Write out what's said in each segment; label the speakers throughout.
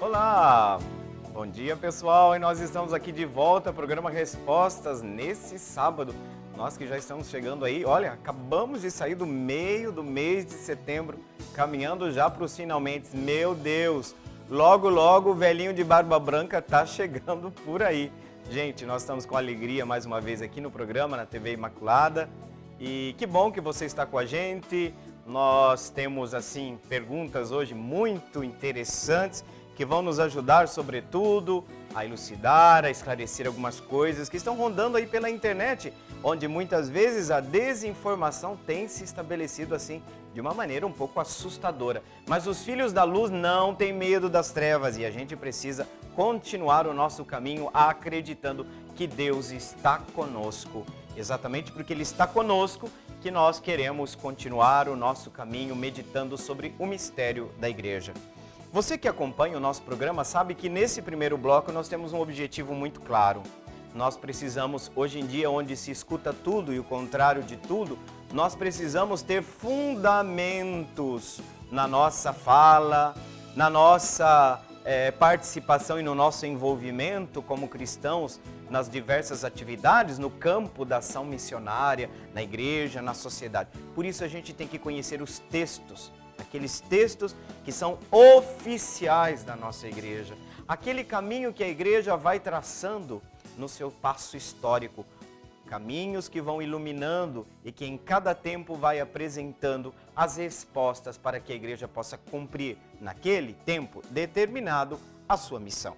Speaker 1: Olá! Bom dia, pessoal! E nós estamos aqui de volta ao programa Respostas nesse sábado. Nós que já estamos chegando aí, olha, acabamos de sair do meio do mês de setembro, caminhando já para os finalmente. Meu Deus! Logo, logo o velhinho de barba branca tá chegando por aí. Gente, nós estamos com alegria mais uma vez aqui no programa, na TV Imaculada. E que bom que você está com a gente. Nós temos, assim, perguntas hoje muito interessantes que vão nos ajudar, sobretudo, a elucidar, a esclarecer algumas coisas que estão rondando aí pela internet, onde muitas vezes a desinformação tem se estabelecido assim de uma maneira um pouco assustadora. Mas os filhos da luz não têm medo das trevas e a gente precisa continuar o nosso caminho acreditando que Deus está conosco. Exatamente porque Ele está conosco que nós queremos continuar o nosso caminho meditando sobre o mistério da igreja. Você que acompanha o nosso programa sabe que nesse primeiro bloco nós temos um objetivo muito claro. Nós precisamos, hoje em dia, onde se escuta tudo e o contrário de tudo, nós precisamos ter fundamentos na nossa fala, na nossa participação e no nosso envolvimento como cristãos nas diversas atividades, no campo da ação missionária, na igreja, na sociedade. Por isso a gente tem que conhecer os textos, aqueles textos que são oficiais da nossa igreja, aquele caminho que a igreja vai traçando no seu passo histórico, caminhos que vão iluminando e que em cada tempo vai apresentando as respostas para que a igreja possa cumprir, naquele tempo determinado, a sua missão.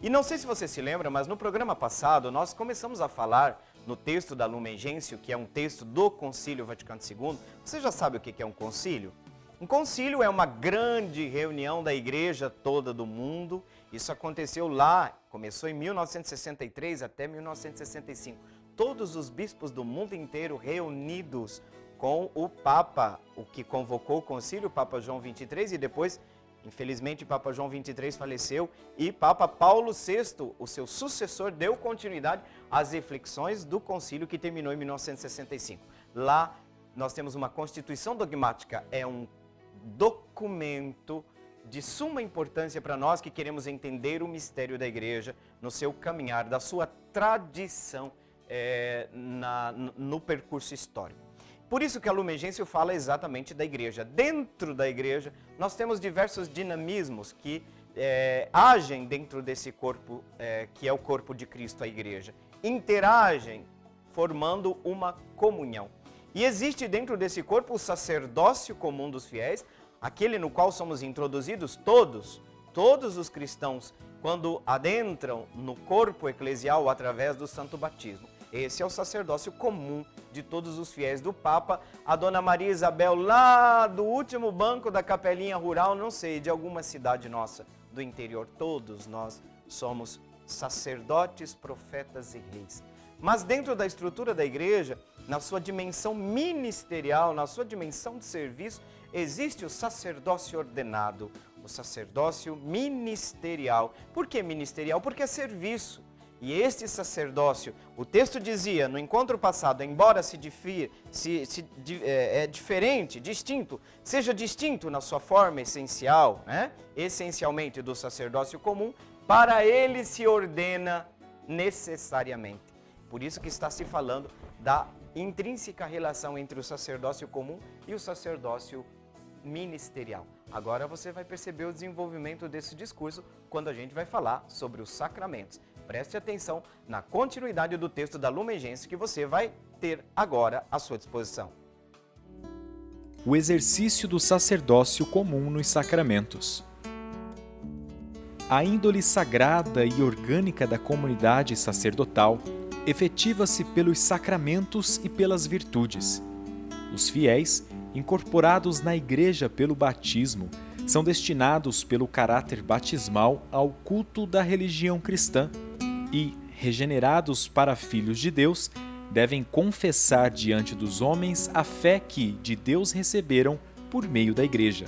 Speaker 1: E não sei se você se lembra, mas no programa passado nós começamos a falar no texto da Lumen Gentium, que é um texto do Concílio Vaticano II. Você já sabe o que é um concílio? Um concílio é uma grande reunião da igreja toda do mundo. Isso aconteceu lá, começou em 1963 até 1965. Todos os bispos do mundo inteiro reunidos com o Papa, o que convocou o concílio, o Papa João XXIII, e depois, infelizmente, o Papa João XXIII faleceu, e Papa Paulo VI, o seu sucessor, deu continuidade às reflexões do concílio que terminou em 1965. Lá nós temos uma constituição dogmática, é um documento de suma importância para nós que queremos entender o mistério da igreja no seu caminhar, da sua tradição no percurso histórico. Por isso que a Lumen Gentium fala exatamente da igreja. Dentro da igreja, nós temos diversos dinamismos que agem dentro desse corpo, que é o corpo de Cristo, a igreja. Interagem, formando uma comunhão. E existe dentro desse corpo o sacerdócio comum dos fiéis, aquele no qual somos introduzidos todos os cristãos, quando adentram no corpo eclesial através do santo batismo. Esse é o sacerdócio comum de todos os fiéis do Papa. A Dona Maria Isabel, lá do último banco da capelinha rural, não sei, de alguma cidade nossa do interior, todos nós somos sacerdotes, profetas e reis. Mas dentro da estrutura da igreja, na sua dimensão ministerial, na sua dimensão de serviço, existe o sacerdócio ordenado, o sacerdócio ministerial. Por que ministerial? Porque é serviço. E este sacerdócio, o texto dizia no encontro passado, embora é diferente, distinto, seja distinto na sua forma essencial, essencialmente do sacerdócio comum, para ele se ordena necessariamente. Por isso que está se falando da intrínseca relação entre o sacerdócio comum e o sacerdócio ministerial. Agora você vai perceber o desenvolvimento desse discurso quando a gente vai falar sobre os sacramentos. Preste atenção na continuidade do texto da Lumen Gentium que você vai ter agora à sua disposição.
Speaker 2: O exercício do sacerdócio comum nos sacramentos. A índole sagrada e orgânica da comunidade sacerdotal efetiva-se pelos sacramentos e pelas virtudes. Os fiéis, incorporados na Igreja pelo batismo, são destinados pelo caráter batismal ao culto da religião cristã e, regenerados para filhos de Deus, devem confessar diante dos homens a fé que de Deus receberam por meio da Igreja.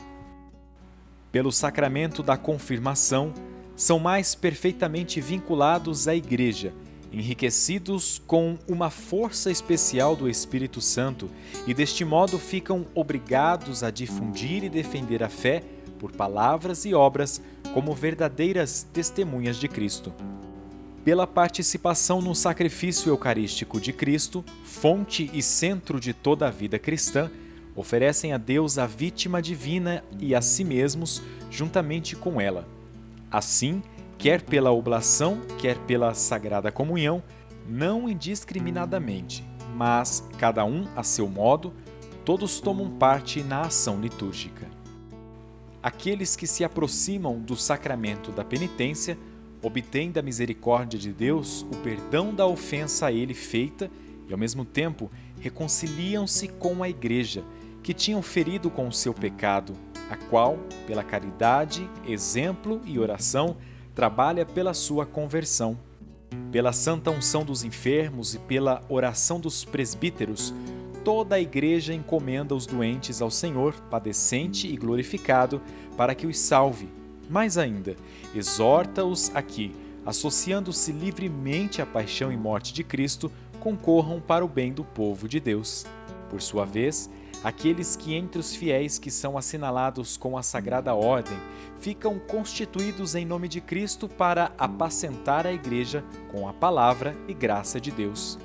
Speaker 2: Pelo sacramento da confirmação, são mais perfeitamente vinculados à Igreja, enriquecidos com uma força especial do Espírito Santo e deste modo ficam obrigados a difundir e defender a fé por palavras e obras como verdadeiras testemunhas de Cristo. Pela participação no sacrifício eucarístico de Cristo, fonte e centro de toda a vida cristã, oferecem a Deus a vítima divina e a si mesmos juntamente com ela. Assim, quer pela oblação, quer pela Sagrada Comunhão, não indiscriminadamente, mas cada um a seu modo, todos tomam parte na ação litúrgica. Aqueles que se aproximam do sacramento da penitência obtêm da misericórdia de Deus o perdão da ofensa a ele feita e, ao mesmo tempo, reconciliam-se com a Igreja, que tinham ferido com o seu pecado, a qual, pela caridade, exemplo e oração, trabalha pela sua conversão. Pela santa unção dos enfermos e pela oração dos presbíteros, toda a Igreja encomenda os doentes ao Senhor, padecente e glorificado, para que os salve. Mais ainda, exorta-os a que, associando-se livremente à paixão e morte de Cristo, concorram para o bem do povo de Deus. Por sua vez, aqueles que entre os fiéis que são assinalados com a Sagrada Ordem ficam constituídos em nome de Cristo para apacentar a Igreja com a palavra e graça de Deus.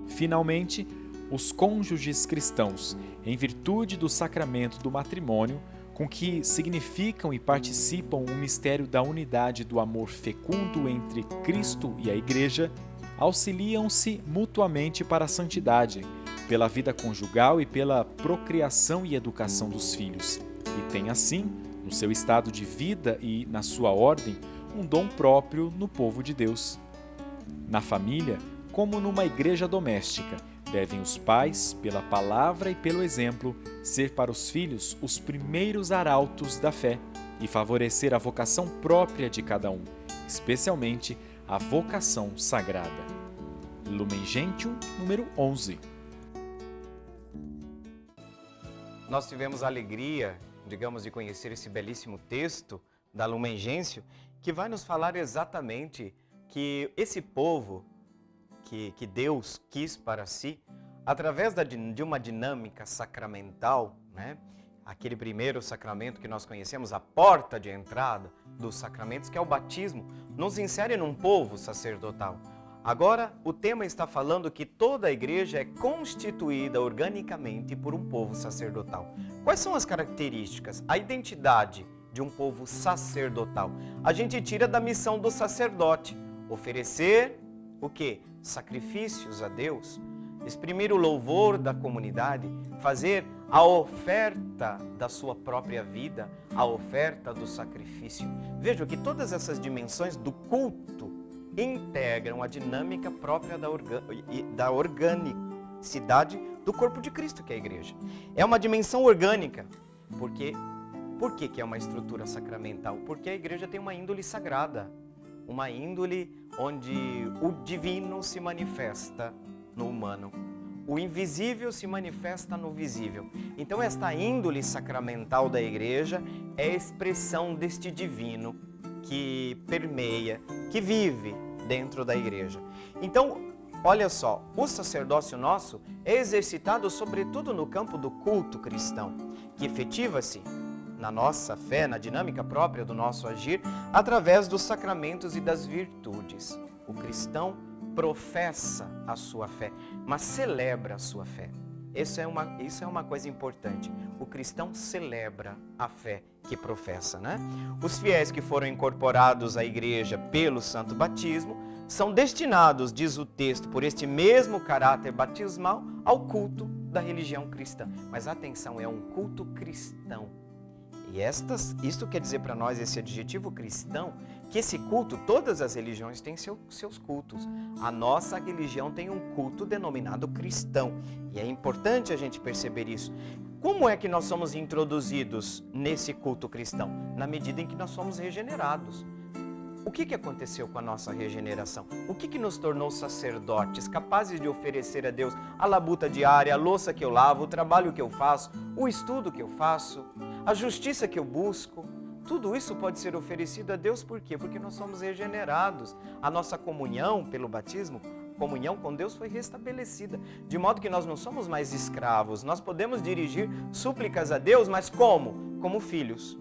Speaker 2: Finalmente, os cônjuges cristãos, em virtude do sacramento do matrimônio, com que significam e participam o mistério da unidade do amor fecundo entre Cristo e a Igreja, auxiliam-se mutuamente para a santidade, pela vida conjugal e pela procriação e educação dos filhos, e têm assim, no seu estado de vida e na sua ordem, um dom próprio no povo de Deus. Na família, como numa igreja doméstica, devem os pais, pela palavra e pelo exemplo, ser para os filhos os primeiros arautos da fé e favorecer a vocação própria de cada um, especialmente a vocação sagrada. Lumen Gentium, número 11.
Speaker 1: Nós tivemos a alegria, digamos, de conhecer esse belíssimo texto da Lumen Gentium, que vai nos falar exatamente que esse povo que Deus quis para si, através de uma dinâmica sacramental, né? Aquele primeiro sacramento que nós conhecemos, a porta de entrada dos sacramentos, que é o batismo, nos insere num povo sacerdotal. Agora, o tema está falando que toda a igreja é constituída organicamente por um povo sacerdotal. Quais são as características, a identidade de um povo sacerdotal? A gente tira da missão do sacerdote, oferecer o quê? Sacrifícios a Deus, exprimir o louvor da comunidade, fazer a oferta da sua própria vida, a oferta do sacrifício. Vejam que todas essas dimensões do culto integram a dinâmica própria da organicidade do corpo de Cristo, que é a igreja. É uma dimensão orgânica. Por que é uma estrutura sacramental? Porque a igreja tem uma índole sagrada, uma índole onde o divino se manifesta no humano. O invisível se manifesta no visível. Então esta índole sacramental da igreja é a expressão deste divino que permeia, que vive dentro da igreja. Então, olha só, o sacerdócio nosso é exercitado sobretudo no campo do culto cristão, que efetiva-se na nossa fé, na dinâmica própria do nosso agir, através dos sacramentos e das virtudes. O cristão professa a sua fé, mas celebra a sua fé. Isso é uma coisa importante. O cristão celebra a fé que professa, né? Os fiéis que foram incorporados à igreja pelo santo batismo são destinados, diz o texto, por este mesmo caráter batismal, ao culto da religião cristã. Mas atenção, é um culto cristão. E isto quer dizer para nós, esse adjetivo cristão, que esse culto, todas as religiões têm seus cultos. A nossa religião tem um culto denominado cristão. E é importante a gente perceber isso. Como é que nós somos introduzidos nesse culto cristão? Na medida em que nós somos regenerados. O que aconteceu com a nossa regeneração? O que nos tornou sacerdotes, capazes de oferecer a Deus a labuta diária, a louça que eu lavo, o trabalho que eu faço, o estudo que eu faço, a justiça que eu busco? Tudo isso pode ser oferecido a Deus por quê? Porque nós somos regenerados. A nossa comunhão pelo batismo, comunhão com Deus foi restabelecida, de modo que nós não somos mais escravos. Nós podemos dirigir súplicas a Deus, mas como? Como filhos.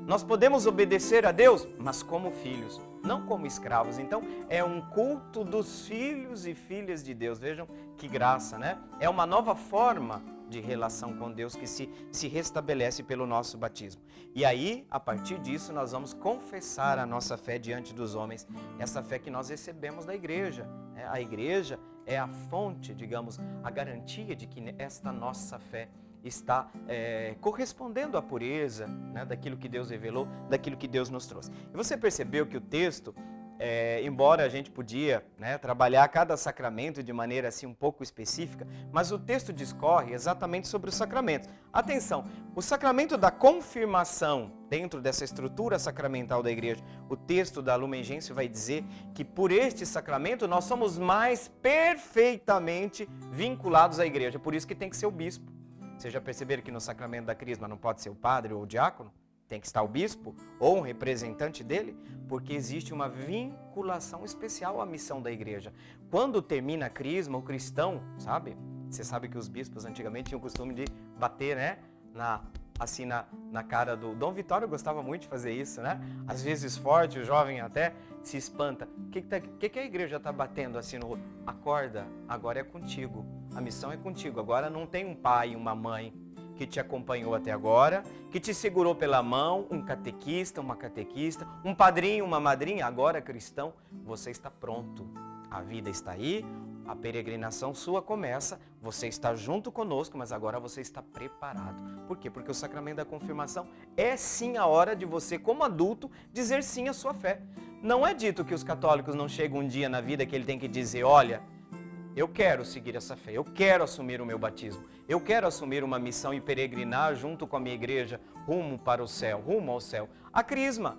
Speaker 1: Nós podemos obedecer a Deus, mas como filhos, não como escravos. Então, é um culto dos filhos e filhas de Deus. Vejam que graça, né? É uma nova forma de relação com Deus que se restabelece pelo nosso batismo. E aí, a partir disso, nós vamos confessar a nossa fé diante dos homens, essa fé que nós recebemos da igreja. A igreja é a fonte, digamos, a garantia de que esta nossa fé está correspondendo à pureza, né, daquilo que Deus revelou, daquilo que Deus nos trouxe. E você percebeu que o texto, embora a gente podia, né, trabalhar cada sacramento de maneira assim um pouco específica, mas o texto discorre exatamente sobre os sacramentos. Atenção, o sacramento da confirmação, dentro dessa estrutura sacramental da igreja, o texto da Lumen Gentium vai dizer que por este sacramento nós somos mais perfeitamente vinculados à igreja, por isso que tem que ser o bispo. Vocês já perceberam que no sacramento da crisma não pode ser o padre ou o diácono? Tem que estar o bispo ou um representante dele? Porque existe uma vinculação especial à missão da igreja. Quando termina a crisma, o cristão, sabe? Você sabe que os bispos antigamente tinham o costume de bater, né? Na cara do Dom Vitório gostava muito de fazer isso, né? Às vezes forte, o jovem até se espanta. O que a igreja está batendo assim no rosto? Acorda, agora é contigo. A missão é contigo. Agora não tem um pai e uma mãe que te acompanhou até agora, que te segurou pela mão, um catequista, uma catequista, um padrinho, uma madrinha. Agora, cristão, você está pronto. A vida está aí, a peregrinação sua começa, você está junto conosco, mas agora você está preparado. Por quê? Porque o sacramento da confirmação é sim a hora de você, como adulto, dizer sim à sua fé. Não é dito que os católicos não chegam um dia na vida que ele tem que dizer, olha, eu quero seguir essa fé, eu quero assumir o meu batismo, eu quero assumir uma missão e peregrinar junto com a minha igreja rumo para o céu, rumo ao céu. A crisma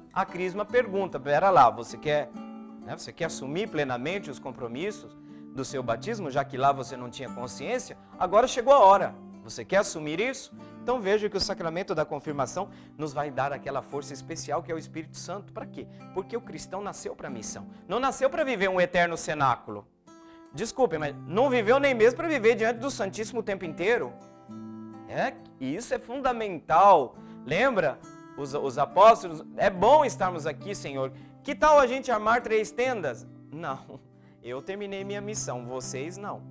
Speaker 1: pergunta, pera lá, você quer assumir plenamente os compromissos do seu batismo, já que lá você não tinha consciência? Agora chegou a hora, você quer assumir isso? Então veja que o sacramento da confirmação nos vai dar aquela força especial que é o Espírito Santo. Para quê? Porque o cristão nasceu para a missão, não nasceu para viver um eterno cenáculo. Desculpem, mas não viveu nem mesmo para viver diante do Santíssimo o tempo inteiro. E isso é fundamental. Lembra? Os apóstolos, é bom estarmos aqui, Senhor. Que tal a gente armar 3 tendas? Não, eu terminei minha missão, vocês não.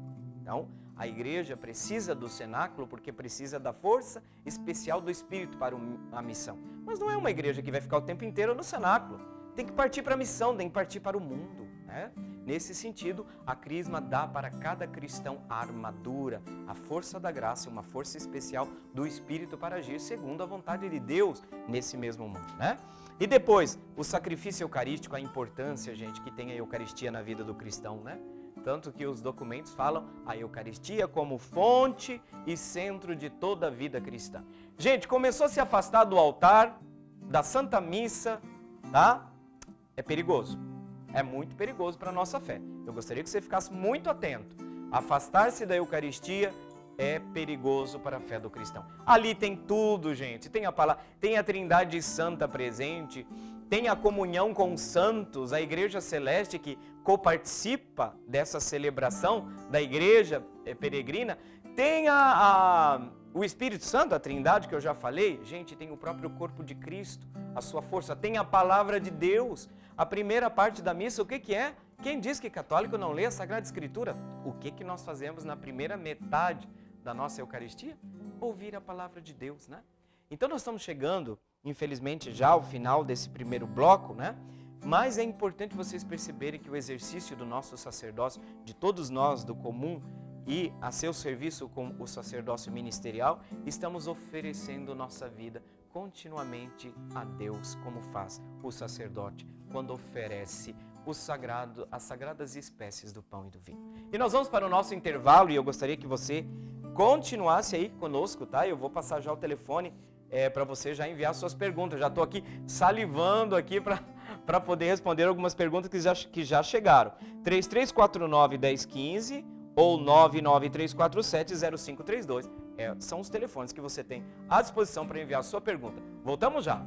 Speaker 1: Então, a igreja precisa do cenáculo porque precisa da força especial do Espírito para a missão. Mas não é uma igreja que vai ficar o tempo inteiro no cenáculo. Tem que partir para a missão, tem que partir para o mundo, né? Nesse sentido, a crisma dá para cada cristão a armadura, a força da graça, uma força especial do Espírito para agir segundo a vontade de Deus nesse mesmo mundo, né? E depois, o sacrifício eucarístico, a importância, gente, que tem a Eucaristia na vida do cristão, né? Tanto que os documentos falam a Eucaristia como fonte e centro de toda a vida cristã. Gente, começou a se afastar do altar, da Santa Missa, tá? É perigoso. É muito perigoso para a nossa fé. Eu gostaria que você ficasse muito atento. Afastar-se da Eucaristia é perigoso para a fé do cristão. Ali tem tudo, gente. Tem a palavra, tem a Trindade Santa presente, tem a comunhão com os santos, a Igreja Celeste que coparticipa dessa celebração da Igreja peregrina. Tem o Espírito Santo, a Trindade que eu já falei. Gente, tem o próprio corpo de Cristo, a sua força. Tem a palavra de Deus. A primeira parte da missa, o que é? Quem diz que católico não lê a Sagrada Escritura? O que nós fazemos na primeira metade da nossa Eucaristia? Ouvir a palavra de Deus, né? Então nós estamos chegando, infelizmente, já ao final desse primeiro bloco, né? Mas é importante vocês perceberem que o exercício do nosso sacerdócio, de todos nós do comum, e a seu serviço com o sacerdócio ministerial, estamos oferecendo nossa vida continuamente a Deus, como faz o sacerdote quando oferece as sagradas espécies do pão e do vinho. E nós vamos para o nosso intervalo e eu gostaria que você continuasse aí conosco, tá? Eu vou passar já o telefone para você já enviar suas perguntas. Já estou aqui salivando aqui para poder responder algumas perguntas que já chegaram. 3349-1015 ou 99347-0532. São os telefones que você tem à disposição para enviar a sua pergunta. Voltamos já!